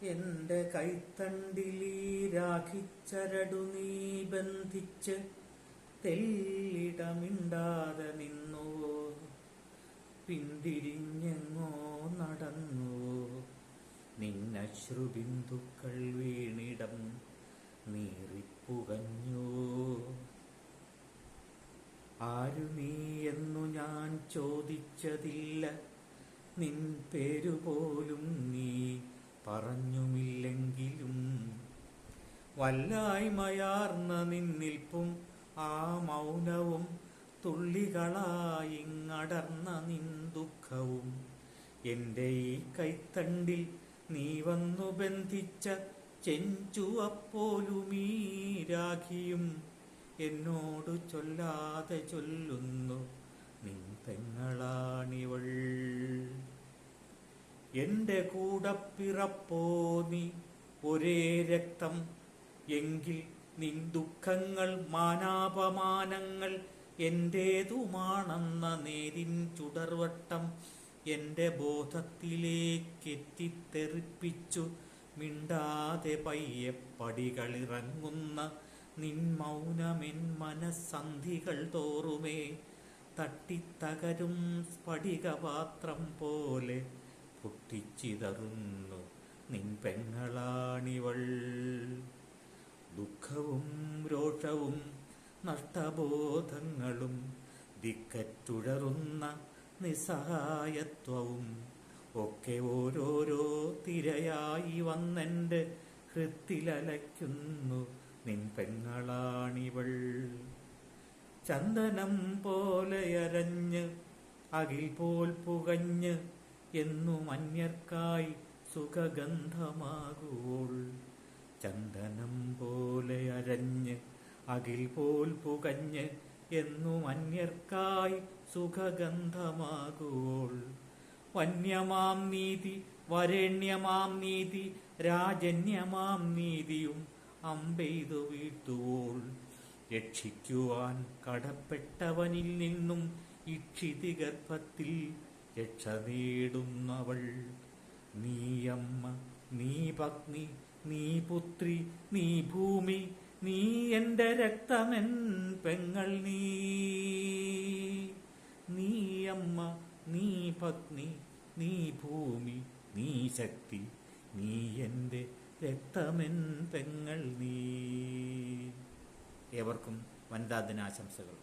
എന്റെ കൈത്തണ്ടിലീ രാഖിച്ചരടു നീ ബന്ധിച്ച് തെല്ലിടമിണ്ടാതെ നിന്നുവോ, പിന്തിരിഞ്ഞെങ്ങോ നടന്നുവോ, നിന്നശ്രുബിന്ദുക്കൾ വീണിടം നീറിപ്പുകഞ്ഞോ. ആരു നീ എന്നു ഞാൻ ചോദിച്ചതില്ല, നിൻ പേരുപോലും നീ പറഞ്ഞുമില്ലെങ്കിലും വല്ലായ്മയാർന്ന നിന്നിൽപ്പും ആ മൗനവും തുള്ളികളായിങ്ങടർന്ന നിൻ ദുഃഖവും എൻ്റെ ഈ കൈത്തണ്ടിൽ നീ വന്നു ബന്ധിച്ച ചെഞ്ചുവപ്പോലുമീ രാഖിയും എന്നോടു ചൊല്ലാതെ ചൊല്ലുന്നു നിൻ പെങ്ങളാണിവൾ. എന്റെ കൂടപ്പിറപ്പോ നീ, ഒരേ രക്തം, എങ്കിൽ നിൻ ദുഃഖങ്ങൾ മാനാപമാനങ്ങൾ എന്റേതുമാണെന്ന നേരിൻ ചുടർവട്ടം എന്റെ ബോധത്തിലേക്കെത്തിത്തെറിപ്പിച്ചു മിണ്ടാതെ പയ്യെ പടികളിറങ്ങുന്ന നിൻ മൗനമെൻ മനസ്സന്ധികൾ തോറുമേ തട്ടിത്തകരും സ്ഫടികപാത്രം പോലെ പൊട്ടിച്ചിതറുന്നു നിൻ പെങ്ങളാണിവൾ. ദുഃഖവും രോഷവും നഷ്ടബോധങ്ങളും ദിക്കറ്റുഴറുന്ന നിസ്സഹായത്വവും ഒക്കെ ഓരോരോ തിരയായി വന്നെൻ്റെ ഹൃത്തിലലയ്ക്കുന്നു നിൻ പെങ്ങളാണിവൾ. ചന്ദനം പോലെ അരഞ്ഞ് അകിൽ പോൽ പുകഞ്ഞ് എന്നും അന്യർക്കായി സുഖഗന്ധമാകുവോൾ. ചന്ദനം പോലെ അരഞ്ഞ് അകിൽ പോൽ പുകഞ്ഞ് എന്നും അന്യർക്കായി സുഖഗന്ധമാകുവോൾ. വന്യമാം നീതി, വരേണ്യമാം നീതി, രാജന്യമാം നീതിയും അമ്പെയ്തു വീഴ്ത്തുവോൾ. രക്ഷിക്കുവാൻ കടപ്പെട്ടവനിൽ നിന്നും ഇക്ഷിതിഗർഭത്തിൽ രക്ഷ നേടുന്നവൾ. നീയമ്മ, നീ പത്നി, നീ പുത്രി, നീ ഭൂമി, നീ എൻ്റെ രക്തമെൻ പെങ്ങൾ. നീയമ്മ, നീ പത്നി, നീ ഭൂമി, നീ ശക്തി, നീ എൻ്റെ രക്തമെൻ പെങ്ങൾ. ഏവർക്കും വനിതാ ദിനാശംസകൾ.